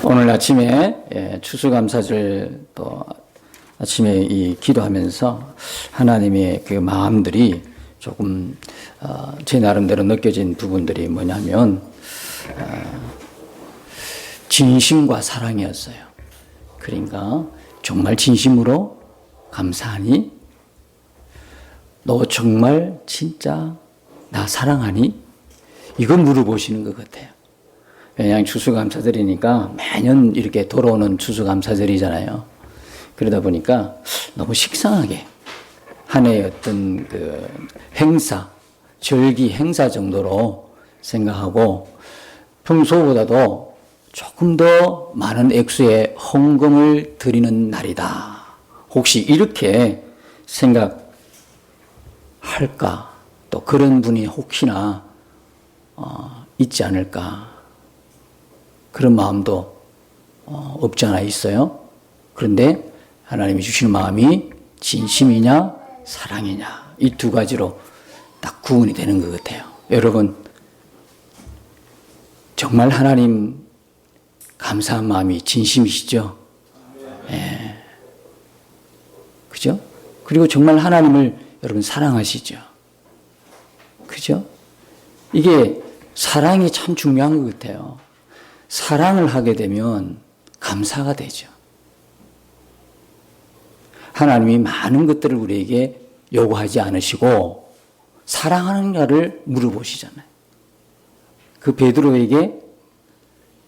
오늘 아침에 추수감사절 또 아침에 이 기도하면서 하나님의 그 마음들이 조금 제 나름대로 느껴진 부분들이 뭐냐면 진심과 사랑이었어요. 그러니까 정말 진심으로 감사하니? 너 정말 진짜 나 사랑하니? 이거 물어보시는 것 같아요. 왜냐하면 추수감사절이니까 매년 이렇게 돌아오는 추수감사절이잖아요. 그러다 보니까 너무 식상하게 한 해의 어떤 그 행사, 절기 행사 정도로 생각하고 평소보다도 조금 더 많은 액수의 헌금을 드리는 날이다. 혹시 이렇게 생각할까? 또 그런 분이 혹시나 있지 않을까? 그런 마음도 없지 않아 있어요. 그런데 하나님이 주시는 마음이 진심이냐 사랑이냐 이 두 가지로 딱 구분이 되는 것 같아요. 여러분 정말 하나님 감사한 마음이 진심이시죠? 예. 그죠? 그리고 정말 하나님을 여러분 사랑하시죠? 그죠? 이게 사랑이 참 중요한 것 같아요. 사랑을 하게 되면 감사가 되죠. 하나님이 많은 것들을 우리에게 요구하지 않으시고 사랑하느냐를 물어보시잖아요. 그 베드로에게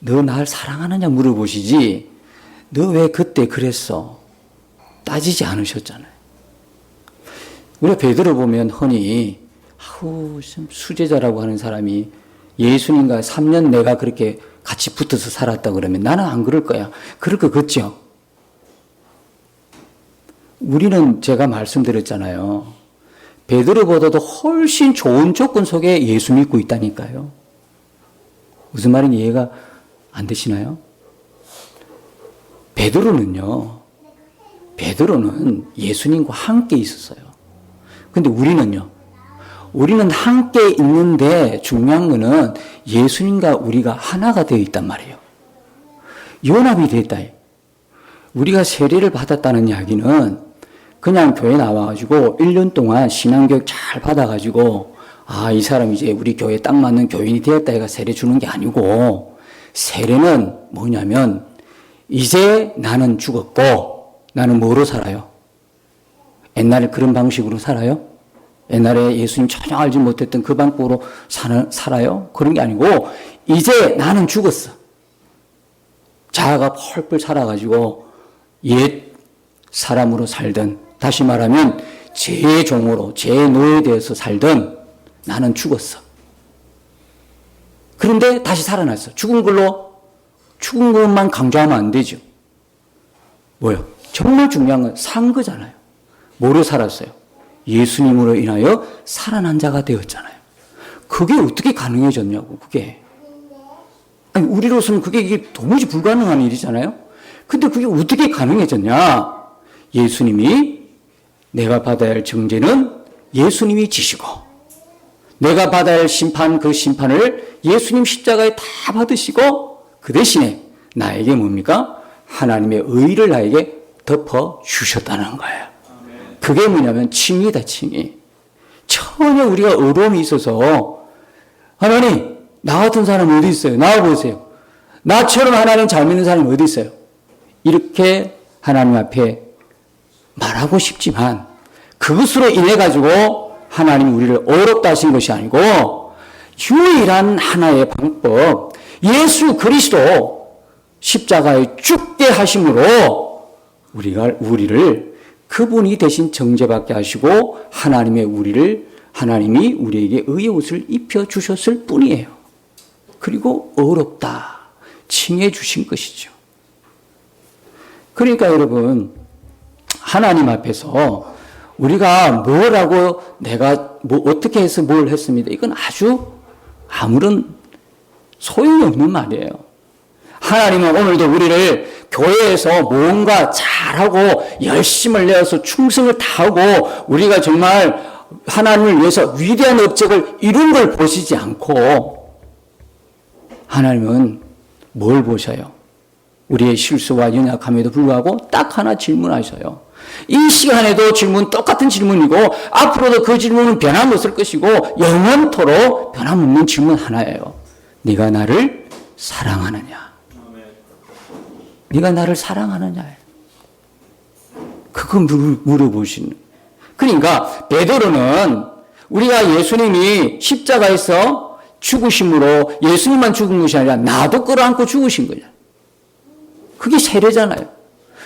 너 날 사랑하느냐 물어보시지 너 왜 그때 그랬어? 따지지 않으셨잖아요. 우리가 베드로 보면 흔히 수제자라고 하는 사람이 예수님과 3년 내가 그렇게 같이 붙어서 살았다 그러면 나는 안 그럴 거야. 그럴 것 같죠? 우리는 제가 말씀드렸잖아요. 베드로보다도 훨씬 좋은 조건 속에 예수 믿고 있다니까요. 무슨 말인지 이해가 안 되시나요? 베드로는 예수님과 함께 있었어요. 근데 우리는 함께 있는데 중요한 거는 예수님과 우리가 하나가 되어 있단 말이에요. 연합이 됐다. 우리가 세례를 받았다는 이야기는 그냥 교회 나와가지고 1년 동안 신앙교육 잘 받아가지고 이 사람 이제 우리 교회에 딱 맞는 교인이 되었다 해가 세례 주는 게 아니고 세례는 뭐냐면 이제 나는 죽었고 나는 뭐로 살아요? 옛날에 그런 방식으로 살아요? 옛날에 예수님 전혀 알지 못했던 그 방법으로 살아요? 그런 게 아니고 이제 나는 죽었어. 자아가 펄펄 살아가지고 옛 사람으로 살던 다시 말하면 제 종으로 제 노예에 대해서 살던 나는 죽었어. 그런데 다시 살아났어. 죽은 것만 강조하면 안 되죠. 뭐요? 정말 중요한 건 산 거잖아요. 뭐로 살았어요? 예수님으로 인하여 살아난 자가 되었잖아요. 그게 어떻게 가능해졌냐고, 그게. 아니, 우리로서는 이게 도무지 불가능한 일이잖아요? 근데 그게 어떻게 가능해졌냐? 예수님이 내가 받아야 할 정죄는 예수님이 지시고, 내가 받아야 할 심판, 그 심판을 예수님 십자가에 다 받으시고, 그 대신에 나에게 뭡니까? 하나님의 의를 나에게 덮어 주셨다는 거예요. 그게 뭐냐면 칭의다, 칭의. 전혀 우리가 어려움이 있어서 하나님, 나 같은 사람 어디 있어요? 나와보세요. 나처럼 하나님 잘 믿는 사람이 어디 있어요? 이렇게 하나님 앞에 말하고 싶지만 그것으로 인해 가지고 하나님이 우리를 어렵다 하신 것이 아니고 유일한 하나의 방법, 예수 그리스도 십자가에 죽게 하심으로 우리를 그분이 대신 정죄받게 하시고 하나님이 우리에게 의의 옷을 입혀주셨을 뿐이에요. 그리고 어렵다 칭해 주신 것이죠. 그러니까 여러분 하나님 앞에서 우리가 뭐라고 내가 어떻게 해서 뭘 했습니다. 이건 아주 아무런 소용이 없는 말이에요. 하나님은 오늘도 우리를 교회에서 뭔가 잘하고 열심을 내어서 충성을 다하고 우리가 정말 하나님을 위해서 위대한 업적을 이룬 걸 보시지 않고 하나님은 뭘 보셔요? 우리의 실수와 연약함에도 불구하고 딱 하나 질문하셔요. 이 시간에도 질문 똑같은 질문이고 앞으로도 그 질문은 변함없을 것이고 영원토록 변함없는 질문 하나예요. 네가 나를 사랑하느냐? 네가 나를 사랑하느냐? 그거 물어보시는. 그러니까 베드로는 우리가 예수님이 십자가에서 죽으심으로 예수님만 죽은 것이 아니라 나도 끌어안고 죽으신 거냐. 그게 세례잖아요.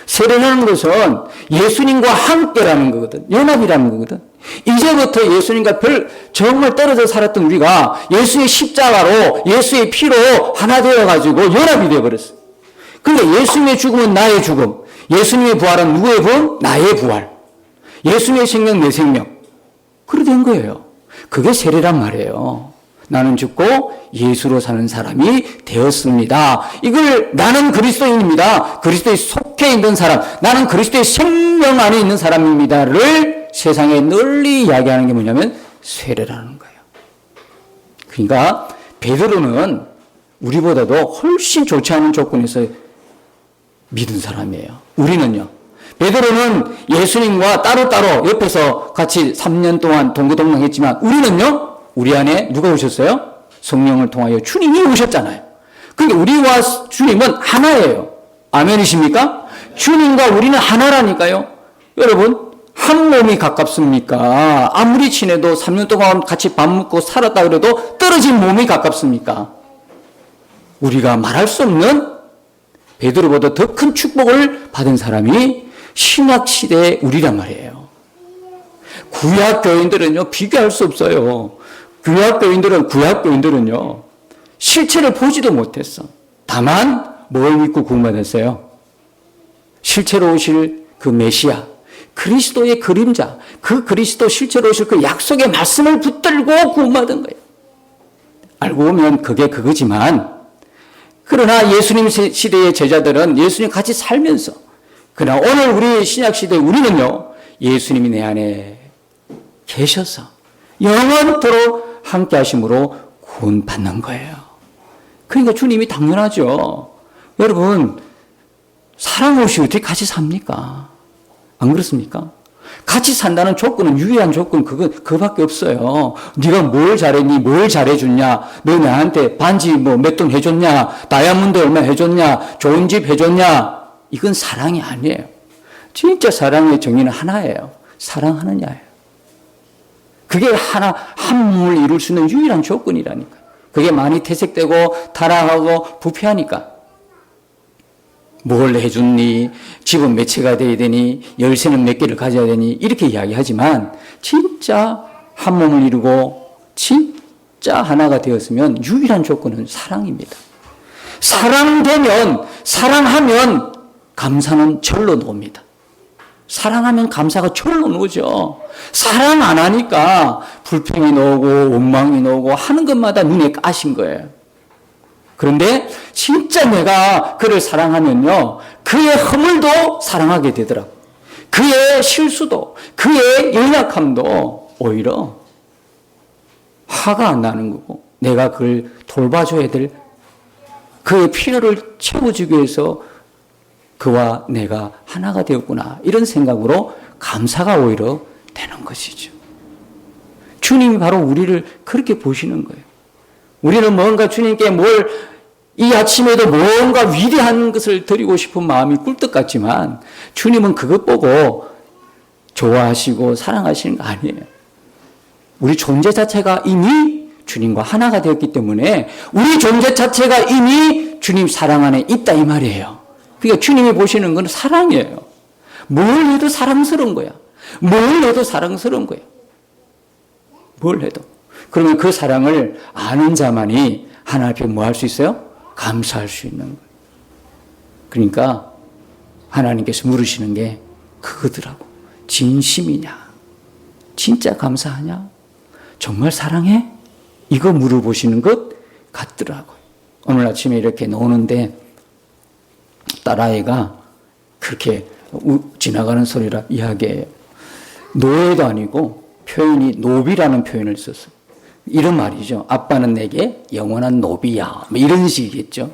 세례라는 것은 예수님과 함께라는 거거든. 연합이라는 거거든. 이제부터 예수님과 정말 떨어져 살았던 우리가 예수의 십자가로 예수의 피로 하나 되어가지고 연합이 되어버렸어. 그러니까 예수님의 죽음은 나의 죽음, 예수님의 부활은 누구의 부활? 나의 부활. 예수님의 생명, 내 생명. 그렇게 된 거예요. 그게 세례란 말이에요. 나는 죽고 예수로 사는 사람이 되었습니다. 이걸 나는 그리스도인입니다. 그리스도에 속해 있는 사람, 나는 그리스도의 생명 안에 있는 사람입니다를 세상에 널리 이야기하는 게 뭐냐면 세례라는 거예요. 그러니까 베드로는 우리보다도 훨씬 좋지 않은 조건에서 믿은 사람이에요. 우리는요. 베드로는 예수님과 따로따로 옆에서 같이 3년 동안 동고동락했지만 우리는요. 우리 안에 누가 오셨어요? 성령을 통하여 주님이 오셨잖아요. 그러니까 우리와 주님은 하나예요. 아멘이십니까? 주님과 우리는 하나라니까요. 여러분 한 몸이 가깝습니까? 아무리 친해도 3년 동안 같이 밥 먹고 살았다 그래도 떨어진 몸이 가깝습니까? 우리가 말할 수 없는 베드로보다 더 큰 축복을 받은 사람이 신약시대의 우리란 말이에요. 구약 교인들은요 비교할 수 없어요. 구약 교인들은요 실체를 보지도 못했어. 다만 뭘 믿고 구원받았어요? 실체로 오실 그 메시아, 그리스도의 그림자, 그 그리스도 실제로 오실 그 약속의 말씀을 붙들고 구원받은 거예요. 알고 보면 그게 그거지만 그러나 예수님 시대의 제자들은 예수님 같이 살면서 그러나 오늘 우리 신약시대 우리는요 예수님이 내 안에 계셔서 영원토록 함께 하심으로 구원받는 거예요. 그러니까 주님이 당연하죠. 여러분 사랑 없이 어떻게 같이 삽니까? 안 그렇습니까? 같이 산다는 조건은 유일한 조건 그거밖에 없어요. 네가 뭘 잘했니? 뭘 잘해줬냐? 너 나한테 반지 몇 돈 해줬냐? 다이아몬드 얼마 해줬냐? 좋은 집 해줬냐? 이건 사랑이 아니에요. 진짜 사랑의 정의는 하나예요. 사랑하느냐예요. 그게 한 몸을 이룰 수 있는 유일한 조건이라니까. 그게 많이 퇴색되고 타락하고 부패하니까. 뭘 해줬니? 집은 몇 채가 돼야 되니? 열쇠는 몇 개를 가져야 되니? 이렇게 이야기하지만 진짜 한 몸을 이루고 진짜 하나가 되었으면 유일한 조건은 사랑입니다. 사랑하면 감사는 절로 나옵니다. 사랑하면 감사가 절로 나오죠. 사랑 안 하니까 불평이 나오고 원망이 나오고 하는 것마다 눈에 까신 거예요. 그런데 진짜 내가 그를 사랑하면요. 그의 허물도 사랑하게 되더라고요. 그의 실수도, 그의 연약함도 오히려 화가 안 나는 거고 내가 그를 돌봐줘야 될 그의 필요를 채워주기 위해서 그와 내가 하나가 되었구나. 이런 생각으로 감사가 오히려 되는 것이죠. 주님이 바로 우리를 그렇게 보시는 거예요. 우리는 뭔가 주님께 이 아침에도 뭔가 위대한 것을 드리고 싶은 마음이 꿀떡 같지만 주님은 그것 보고 좋아하시고 사랑하시는 거 아니에요. 우리 존재 자체가 이미 주님과 하나가 되었기 때문에 우리 존재 자체가 이미 주님 사랑 안에 있다 이 말이에요. 그러니까 주님이 보시는 건 사랑이에요. 뭘 해도 사랑스러운 거야. 뭘 해도 사랑스러운 거야. 뭘 해도. 그러면 그 사랑을 아는 자만이 하나님 앞에 뭐 할 수 있어요? 감사할 수 있는 거예요. 그러니까 하나님께서 물으시는 게 그거더라고. 진심이냐? 진짜 감사하냐? 정말 사랑해? 이거 물어보시는 것 같더라고요. 오늘 아침에 이렇게 노는데 딸아이가 그렇게 지나가는 소리라 이야기해요. 노예도 아니고 표현이 노비라는 표현을 썼어요. 이런 말이죠. 아빠는 내게 영원한 노비야. 이런 식이겠죠.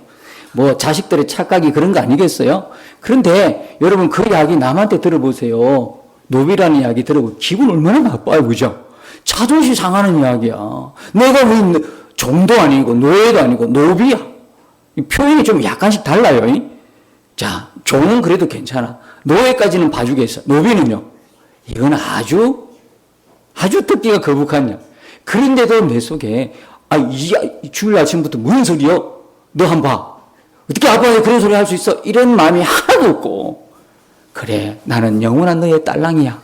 뭐 자식들의 착각이 그런 거 아니겠어요? 그런데 여러분 그 이야기 남한테 들어보세요. 노비라는 이야기 들어보고 기분 얼마나 나빠요. 그죠? 자존심 상하는 이야기야. 내가 왜 종도 아니고 노예도 아니고 노비야. 표현이 좀 약간씩 달라요. 자, 종은 그래도 괜찮아. 노예까지는 봐주겠어. 노비는요. 이건 아주 듣기가 거북한 야. 그런데도 내 속에 주일 아침부터 무슨 소리요? 너 한번 봐. 어떻게 아빠가 그런 소리 할 수 있어? 이런 마음이 하나도 없고 그래 나는 영원한 너의 딸랑이야.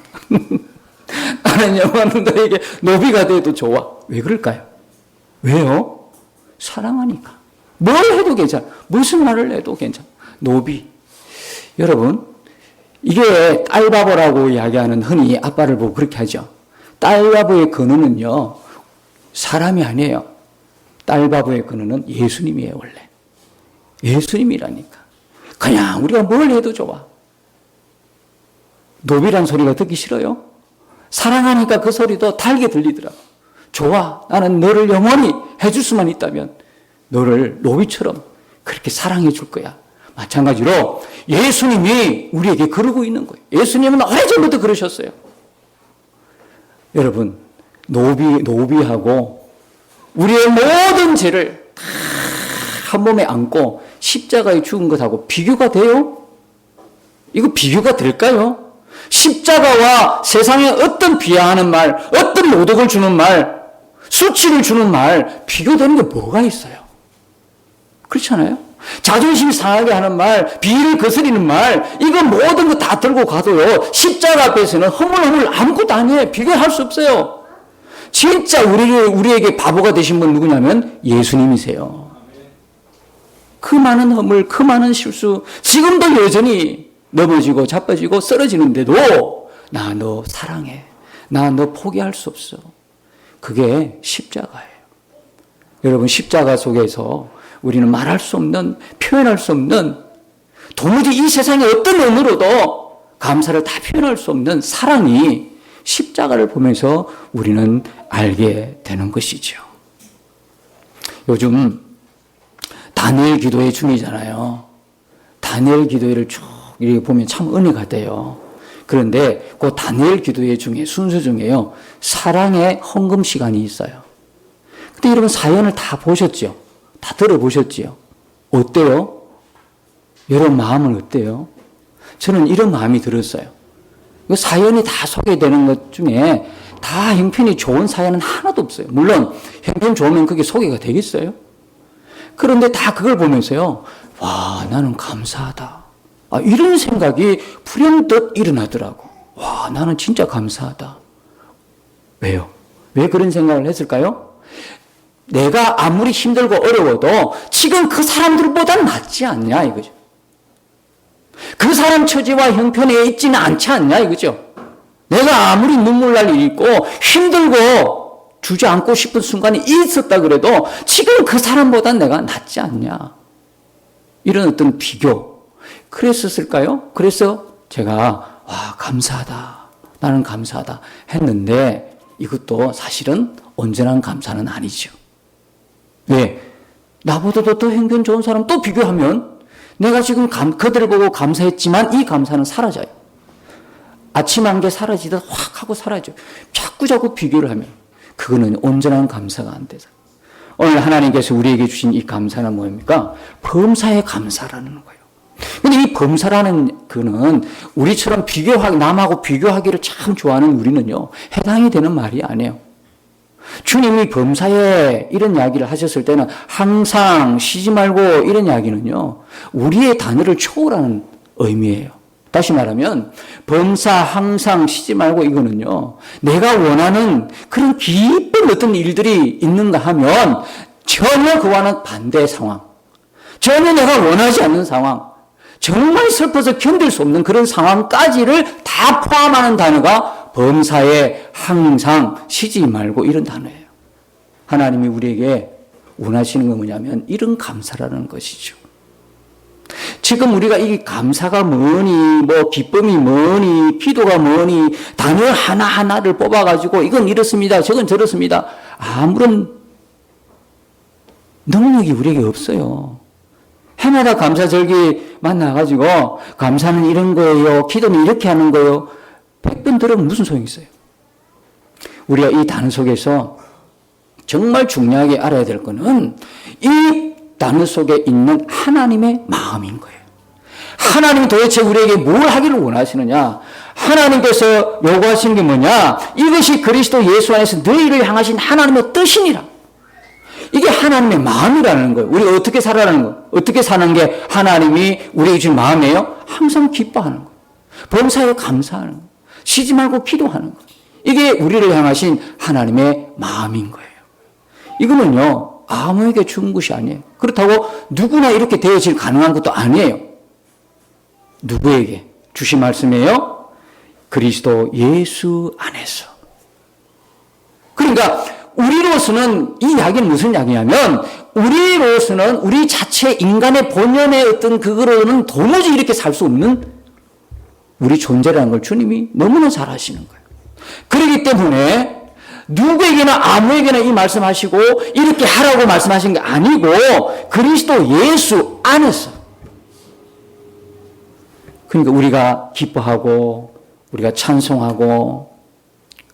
나는 영원한 너에게 노비가 돼도 좋아. 왜 그럴까요? 왜요? 사랑하니까. 뭘 해도 괜찮아. 무슨 말을 해도 괜찮아. 노비. 여러분 이게 딸바보라고 이야기하는 흔히 아빠를 보고 그렇게 하죠. 딸바보의 근원은요 사람이 아니에요. 딸바보의 근원은 예수님이에요. 원래 예수님이라니까. 그냥 우리가 뭘 해도 좋아. 노비란 소리가 듣기 싫어요? 사랑하니까 그 소리도 달게 들리더라고. 좋아. 나는 너를 영원히 해줄 수만 있다면 너를 노비처럼 그렇게 사랑해 줄 거야. 마찬가지로 예수님이 우리에게 그러고 있는 거예요. 예수님은 오래전부터 그러셨어요. 여러분 노비하고 우리의 모든 죄를 다 한 몸에 안고 십자가에 죽은 것하고 비교가 돼요? 이거 비교가 될까요? 십자가와 세상에 어떤 비하하는 말, 어떤 모독을 주는 말, 수치를 주는 말 비교되는 게 뭐가 있어요? 그렇잖아요? 자존심 상하게 하는 말, 비위를 거스리는 말, 이거 모든 거 다 들고 가도요 십자가 앞에서는 허물허물 아무것도 아니에요. 비교할 수 없어요. 진짜 우리에게 바보가 되신 분 누구냐면 예수님이세요. 그 많은 허물, 그 많은 실수, 지금도 여전히 넘어지고 자빠지고 쓰러지는데도 나 너 사랑해. 나 너 포기할 수 없어. 그게 십자가예요. 여러분 십자가 속에서 우리는 말할 수 없는, 표현할 수 없는, 도무지 이 세상의 어떤 언어로도 감사를 다 표현할 수 없는 사랑이 십자가를 보면서 우리는 알게 되는 것이죠. 요즘 다니엘 기도회 중이잖아요. 다니엘 기도회를 쭉 이렇게 보면 참 은혜가 돼요. 그런데 그 다니엘 기도회 중에 순서 중에요. 사랑의 헌금 시간이 있어요. 근데 여러분 사연을 다 보셨죠? 다 들어보셨지요? 어때요? 여러분 마음은 어때요? 저는 이런 마음이 들었어요. 사연이 다 소개되는 것 중에 다 형편이 좋은 사연은 하나도 없어요. 물론 형편 좋으면 그게 소개가 되겠어요? 그런데 다 그걸 보면서요. 와, 나는 감사하다. 이런 생각이 불현듯 일어나더라고. 와, 나는 진짜 감사하다. 왜요? 왜 그런 생각을 했을까요? 내가 아무리 힘들고 어려워도 지금 그 사람들보다는 낫지 않냐 이거죠. 그 사람 처지와 형편에 있지는 않지 않냐 이거죠. 내가 아무리 눈물 날 일이 있고 힘들고 주저앉고 싶은 순간이 있었다 그래도 지금 그 사람보다는 내가 낫지 않냐. 이런 어떤 비교. 그랬었을까요? 그래서 제가 와 감사하다. 나는 감사하다 했는데 이것도 사실은 온전한 감사는 아니죠. 왜? 나보다도 더 형편 좋은 사람 또 비교하면 내가 지금 그들을 보고 감사했지만 이 감사는 사라져요. 아침 한 개 사라지듯 확 하고 사라져요. 자꾸 비교를 하면 그거는 온전한 감사가 안 되죠. 오늘 하나님께서 우리에게 주신 이 감사는 뭐입니까? 범사에 감사라는 거예요. 근데 이 범사라는 그는 우리처럼 남하고 비교하기를 참 좋아하는 우리는요, 해당이 되는 말이 아니에요. 주님이 범사에 이런 이야기를 하셨을 때는 항상 쉬지 말고 이런 이야기는요, 우리의 단어를 초월하는 의미예요. 다시 말하면 범사 항상 쉬지 말고 이거는요, 내가 원하는 그런 기쁜 어떤 일들이 있는가 하면 전혀 그와는 반대의 상황, 전혀 내가 원하지 않는 상황, 정말 슬퍼서 견딜 수 없는 그런 상황까지를 다 포함하는 단어가 범사에 항상 쉬지 말고 이런 단어예요. 하나님이 우리에게 원하시는 건 뭐냐면 이런 감사라는 것이죠. 지금 우리가 이 감사가 뭐니, 뭐 기쁨이 뭐니, 기도가 뭐니, 단어 하나하나를 뽑아가지고 이건 이렇습니다, 저건 저렇습니다. 아무런 능력이 우리에게 없어요. 해마다 감사절기 만나가지고 감사는 이런 거예요. 기도는 이렇게 하는 거예요. 100번 들으면 무슨 소용이 있어요? 우리가 이 단어 속에서 정말 중요하게 알아야 될 거는 이 단어 속에 있는 하나님의 마음인 거예요. 하나님은 도대체 우리에게 뭘 하기를 원하시느냐? 하나님께서 요구하시는 게 뭐냐? 이것이 그리스도 예수 안에서 너희를 향하신 하나님의 뜻이니라. 이게 하나님의 마음이라는 거예요. 우리가 어떻게 살아가는 거예요? 어떻게 사는 게 하나님이 우리에게 주신 마음이에요? 항상 기뻐하는 거예요. 범사에 감사하는 거예요. 쉬지 말고 기도하는 거예요. 이게 우리를 향하신 하나님의 마음인 거예요. 이거는요, 아무에게 준 것이 아니에요. 그렇다고 누구나 이렇게 되어질 가능한 것도 아니에요. 누구에게 주신 말씀이에요? 그리스도 예수 안에서. 그러니까 우리로서는 이 이야기는 무슨 이야기냐면 우리로서는 우리 자체 인간의 본연의 어떤 그거로는 도무지 이렇게 살 수 없는 우리 존재라는 걸 주님이 너무나 잘 아시는 거예요. 그렇기 때문에 누구에게나 아무에게나 이 말씀하시고 이렇게 하라고 말씀하신 게 아니고 그리스도 예수 안에서. 그러니까 우리가 기뻐하고 우리가 찬송하고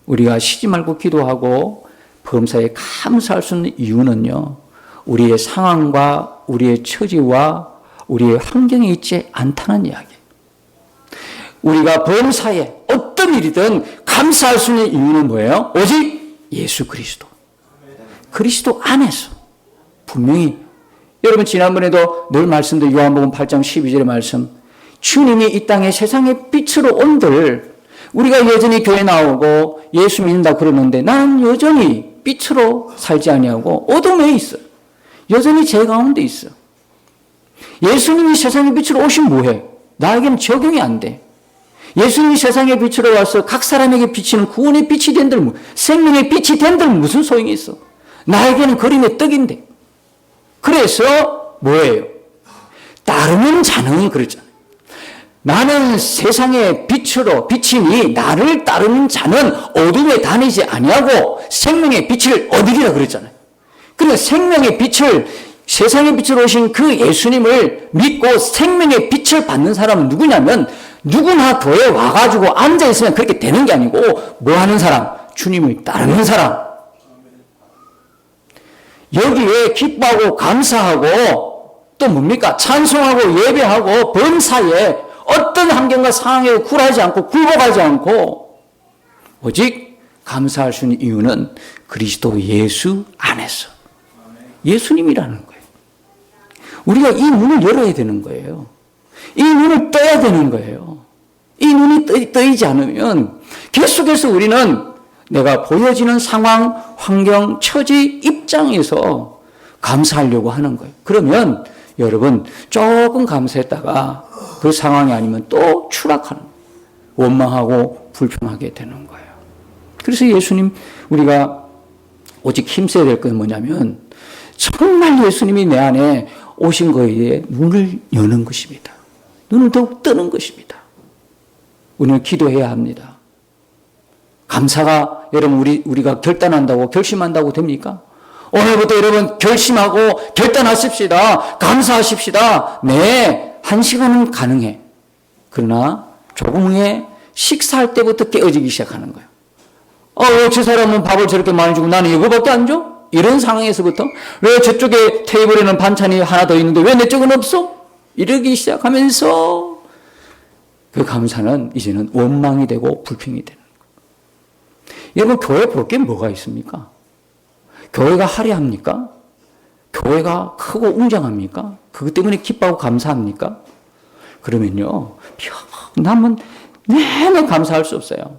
우리가 쉬지 말고 기도하고 범사에 감사할 수 있는 이유는요, 우리의 상황과 우리의 처지와 우리의 환경에 있지 않다는 이야기. 우리가 범사에 어떤 일이든 감사할 수 있는 이유는 뭐예요? 오직 예수 그리스도. 그리스도 안에서. 분명히 여러분 지난번에도 늘 말씀드린 요한복음 8장 12절의 말씀, 주님이 이 땅에 세상의 빛으로 온들 우리가 여전히 교회 나오고 예수 믿는다 그러는데 나는 여전히 빛으로 살지 아니하고 어둠에 있어. 여전히 제 가운데 있어. 예수님이 세상의 빛으로 오신 뭐해? 나에게는 적용이 안 돼. 예수님이 세상의 빛으로 와서 각 사람에게 비치는 구원의 빛이 된들, 생명의 빛이 된들 무슨 소용이 있어? 나에게는 그림의 떡인데. 그래서 뭐예요? 따르는 자는 그랬잖아요. 나는 세상의 빛으로 비치니 나를 따르는 자는 어둠에 다니지 아니하고 생명의 빛을 얻으리라 그랬잖아요. 그러니까 생명의 빛을, 세상의 빛으로 오신 그 예수님을 믿고 생명의 빛을 받는 사람은 누구냐면 누구나 교회에 와가지고 앉아있으면 그렇게 되는 게 아니고 뭐 하는 사람? 주님을 따르는 사람. 여기에 기뻐하고 감사하고 또 뭡니까? 찬송하고 예배하고 범사에 어떤 환경과 상황에 굴하지 않고 굴복하지 않고 오직 감사할 수 있는 이유는 그리스도 예수 안에서. 예수님이라는 거예요. 우리가 이 문을 열어야 되는 거예요. 이 눈을 떠야 되는 거예요. 이 눈이 떠이지 않으면 계속해서 우리는 내가 보여지는 상황, 환경, 처지, 입장에서 감사하려고 하는 거예요. 그러면 여러분 조금 감사했다가 그 상황이 아니면 또 추락하는 거예요. 원망하고 불평하게 되는 거예요. 그래서 예수님 우리가 오직 힘써야 될 건 뭐냐면 정말 예수님이 내 안에 오신 거에 눈을 여는 것입니다. 눈을 더욱 뜨는 것입니다. 우리는 기도해야 합니다. 감사가 여러분 우리가 결단한다고 결심한다고 됩니까? 오늘부터 여러분 결심하고 결단하십시다. 감사하십시다. 네, 1시간은 가능해. 그러나 조금 후에 식사할 때부터 깨어지기 시작하는 거예요. 저 사람은 밥을 저렇게 많이 주고 나는 이거밖에 안 줘? 이런 상황에서부터 왜 저쪽에 테이블에는 반찬이 하나 더 있는데 왜 내 쪽은 없어? 이러기 시작하면서 그 감사는 이제는 원망이 되고 불평이 되는 거예요. 여러분 교회 볼 게 뭐가 있습니까? 교회가 화려합니까? 교회가 크고 웅장합니까? 그것 때문에 기뻐하고 감사합니까? 그러면요, 남은 내내 감사할 수 없어요.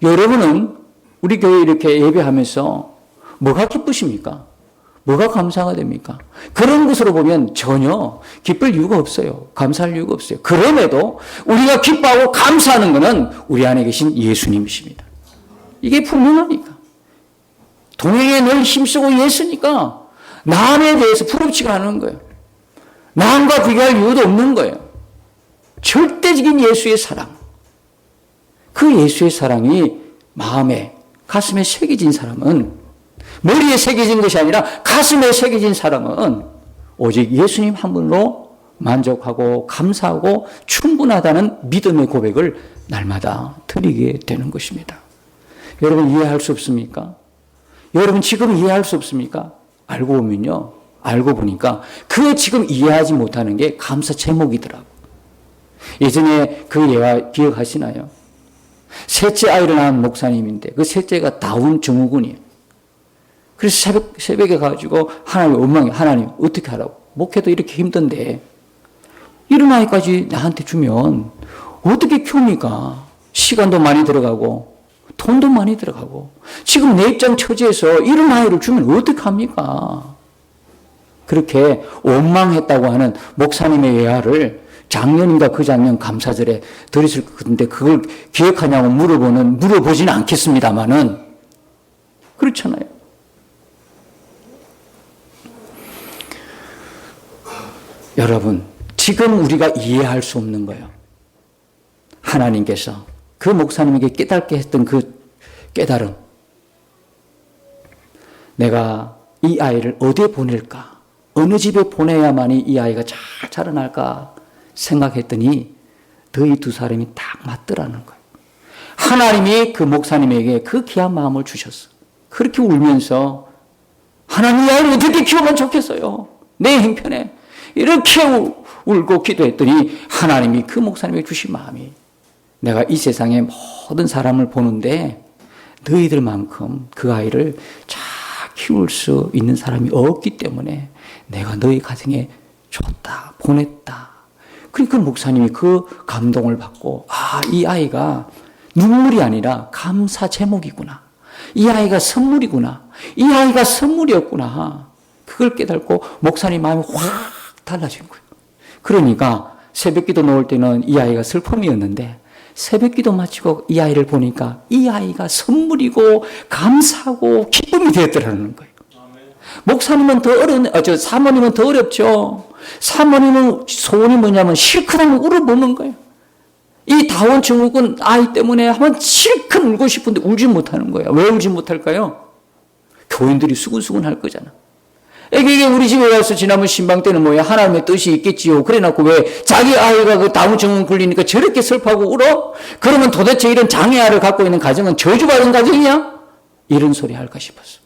여러분은 우리 교회 이렇게 예배하면서 뭐가 기쁘십니까? 뭐가 감사가 됩니까? 그런 것으로 보면 전혀 기쁠 이유가 없어요. 감사할 이유가 없어요. 그럼에도 우리가 기뻐하고 감사하는 것은 우리 안에 계신 예수님이십니다. 이게 분명하니까. 동행에 늘 힘쓰고 예수니까 남에 대해서 부럽지가 않은 거예요. 남과 비교할 이유도 없는 거예요. 절대적인 예수의 사랑. 그 예수의 사랑이 마음에, 가슴에 새겨진 사람은, 머리에 새겨진 것이 아니라 가슴에 새겨진 사람은 오직 예수님 한 분으로 만족하고 감사하고 충분하다는 믿음의 고백을 날마다 드리게 되는 것입니다. 여러분 이해할 수 없습니까? 여러분 지금 이해할 수 없습니까? 알고 보면요. 알고 보니까 그 지금 이해하지 못하는 게 감사 제목이더라고. 예전에 그 예화 기억하시나요? 셋째 아이를 낳은 목사님인데 그 셋째가 다운 증후군이에요. 그래서 새벽에 가지고 하나님 원망해. 하나님 어떻게 하라고? 목회도 이렇게 힘든데 이런 아이까지 나한테 주면 어떻게 키웁니까? 시간도 많이 들어가고 돈도 많이 들어가고 지금 내 입장 처지에서 이런 아이를 주면 어떻게 합니까? 그렇게 원망했다고 하는 목사님의 예화를 작년인가 그 작년 감사절에 드렸을 것 같은데 그걸 기억하냐고 물어보지는 않겠습니다만은 그렇잖아요. 여러분 지금 우리가 이해할 수 없는 거예요. 하나님께서 그 목사님에게 깨닫게 했던 그 깨달음. 내가 이 아이를 어디에 보낼까? 어느 집에 보내야만이 이 아이가 잘 자라날까 생각했더니 너희 두 사람이 딱 맞더라는 거예요. 하나님이 그 목사님에게 그 귀한 마음을 주셨어. 그렇게 울면서 하나님 이 아이를 어떻게 키우면 좋겠어요. 내 형편에. 이렇게 울고 기도했더니 하나님이 그 목사님에게 주신 마음이 내가 이 세상의 모든 사람을 보는데 너희들만큼 그 아이를 잘 키울 수 있는 사람이 없기 때문에 내가 너희 가정에 줬다, 보냈다. 그러니까 목사님이 그 감동을 받고 이 아이가 눈물이 아니라 감사 제목이구나. 이 아이가 선물이구나. 이 아이가 선물이었구나. 그걸 깨닫고 목사님 마음이 확 달라진 거예요. 그러니까 새벽기도 놓을 때는 이 아이가 슬픔이었는데 새벽기도 마치고 이 아이를 보니까 이 아이가 선물이고 감사하고 기쁨이 되었더라는 거예요. 목사님은 더 사모님은 더 어렵죠. 사모님은 소원이 뭐냐면 실컷 한번 울어보는 거예요. 이 다운 증후군 아이 때문에 한번 실컷 울고 싶은데 울지 못하는 거예요. 왜 울지 못할까요? 교인들이 수근수근 할 거잖아. 이게 우리 집에 와서 지난번 신방 때는 뭐야? 하나님의 뜻이 있겠지요. 그래 놓고 왜 자기 아이가 그 다운 증후군 걸리니까 저렇게 슬퍼하고 울어? 그러면 도대체 이런 장애아를 갖고 있는 가정은 저주받은 가정이냐? 이런 소리 할까 싶었어.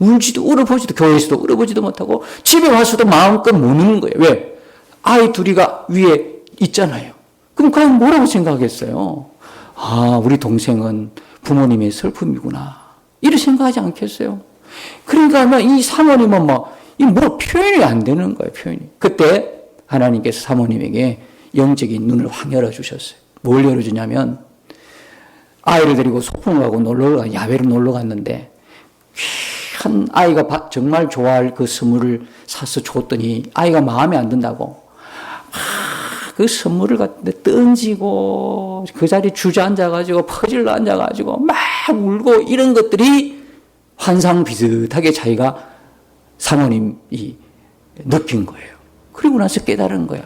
울지도 울어보지도 교회에서도 울어보지도 못하고 집에 와서도 마음껏 못 우는 거예요. 왜? 아이 둘이가 위에 있잖아요. 그럼 과연 뭐라고 생각하겠어요? 우리 동생은 부모님의 슬픔이구나. 이렇게 생각하지 않겠어요? 그러니까 이 사모님은 표현이 안 되는 거예요, 표현이. 그때 하나님께서 사모님에게 영적인 눈을 확 열어주셨어요. 뭘 열어주냐면, 아이를 데리고 소풍을 가고 야외로 놀러 갔는데, 한 아이가 정말 좋아할 그 선물을 사서 줬더니, 아이가 마음에 안 든다고, 그 선물을 갖다 던지고, 그 자리에 주저앉아가지고, 퍼질러 앉아가지고, 막 울고, 이런 것들이 환상 비슷하게 자기가 사모님이 느낀 거예요. 그리고 나서 깨달은 거예요.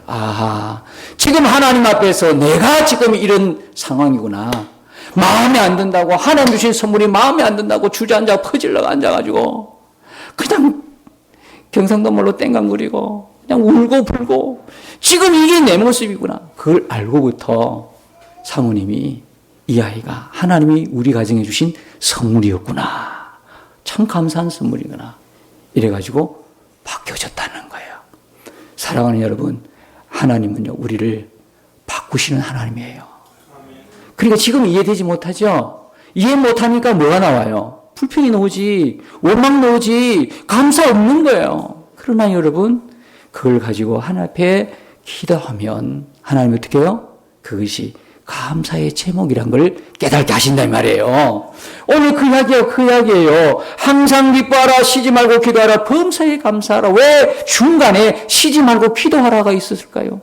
지금 하나님 앞에서 내가 지금 이런 상황이구나. 마음에 안 든다고, 하나님 주신 선물이 마음에 안 든다고 주저앉아 퍼질러 앉아가지고 그냥 경상도 말로 땡깡거리고 그냥 울고 불고 지금 이게 내 모습이구나. 그걸 알고부터 사모님이 이 아이가 하나님이 우리 가정에 주신 선물이었구나. 참 감사한 선물이구나. 이래가지고 바뀌어졌다는 거예요. 사랑하는 여러분, 하나님은요, 우리를 바꾸시는 하나님이에요. 그러니까 지금 이해되지 못하죠? 이해 못하니까 뭐가 나와요? 불평이 나오지, 원망 나오지, 감사 없는 거예요. 그러나 여러분, 그걸 가지고 하나님 앞에 기도하면 하나님이 어떻게 해요? 그것이 감사의 제목이란 걸 깨닫게 하신단 말이에요. 오늘 그 이야기예요. 항상 기뻐하라, 쉬지 말고 기도하라, 범사에 감사하라. 왜 중간에 쉬지 말고 기도하라가 있었을까요?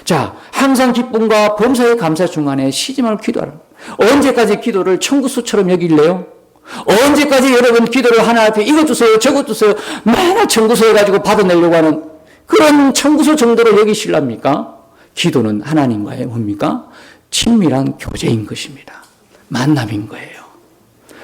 자, 항상 기쁨과 범사에 감사 중간에 쉬지 말고 기도하라. 언제까지 기도를 청구서처럼 여길래요? 언제까지 여러분 기도를 하나 앞에 이것 주세요, 저것 주세요, 맨날 청구서 해가지고 받아내려고 하는 그런 청구서 정도로 여기실랍니까? 기도는 하나님과의 뭡니까? 친밀한 교제인 것입니다. 만남인 거예요.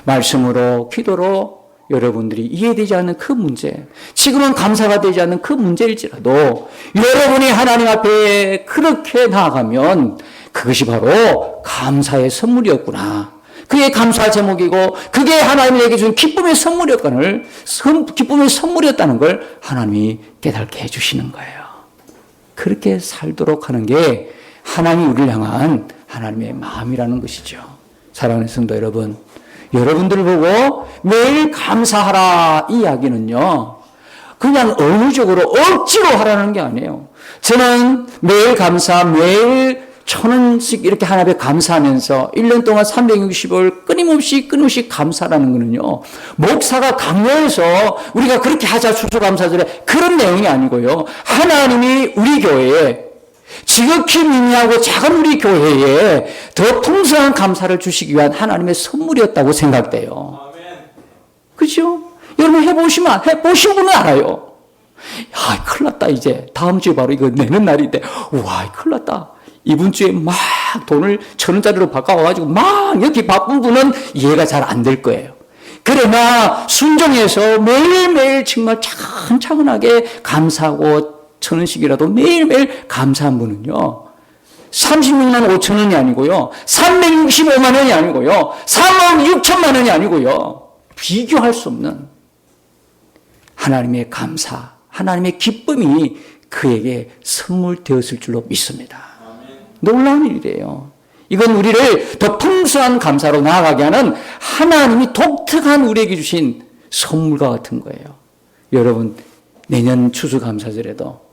말씀으로 기도로 여러분들이 이해되지 않는 그 문제, 지금은 감사가 되지 않는 그 문제일지라도 여러분이 하나님 앞에 그렇게 나아가면 그것이 바로 감사의 선물이었구나. 그게 감사의 제목이고 그게 하나님에게 준 기쁨의 선물이었다는 걸 하나님이 깨닫게 해주시는 거예요. 그렇게 살도록 하는 게 하나님이 우리를 향한 하나님의 마음이라는 것이죠. 사랑하는 성도 여러분, 여러분들을 보고 매일 감사하라 이 이야기는요, 그냥 의무적으로 억지로 하라는 게 아니에요. 저는 매일 매일 1,000원씩 이렇게 하나님께 감사하면서 1년 동안 365일 끊임없이 감사라는 거는요, 목사가 강요해서 우리가 그렇게 하자 추수감사절에 그런 내용이 아니고요. 하나님이 우리 교회에 지극히 미미하고 작은 우리 교회에 더 풍성한 감사를 주시기 위한 하나님의 선물이었다고 생각돼요. 그렇죠? 여러분 해보신 분은 알아요. 야, 큰일 났다 이제. 다음 주에 바로 이거 내는 날인데 와, 큰일 났다. 이번 주에 막 돈을 1,000원짜리로 바꿔와가지고 막 이렇게 바쁜 분은 이해가 잘 안 될 거예요. 그러나 순종해서 매일매일 정말 차근차근하게 감사하고 1,000원씩이라도 매일매일 감사한 분은요, 36만 5천 원이 아니고요, 365만 원이 아니고요, 3억 6천만 원이 아니고요, 비교할 수 없는 하나님의 감사, 하나님의 기쁨이 그에게 선물되었을 줄로 믿습니다. 놀라운 일이에요. 이건 우리를 더 풍성한 감사로 나아가게 하는 하나님이 독특한 우리에게 주신 선물과 같은 거예요. 여러분, 내년 추수감사절에도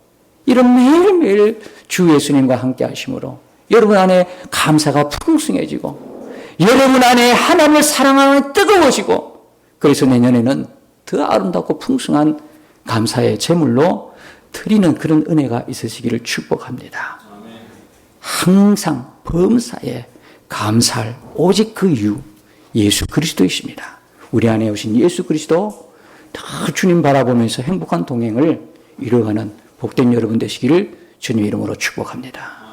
이런 매일매일 주 예수님과 함께 하심으로 여러분 안에 감사가 풍성해지고 여러분 안에 하나님을 사랑하는 뜨거워지고, 그래서 내년에는 더 아름답고 풍성한 감사의 제물로 드리는 그런 은혜가 있으시기를 축복합니다. 항상 범사에 감사할 오직 그 이유, 예수 그리스도이십니다. 우리 안에 오신 예수 그리스도, 다 주님 바라보면서 행복한 동행을 이루어가는 복된 여러분 되시기를 주님 이름으로 축복합니다.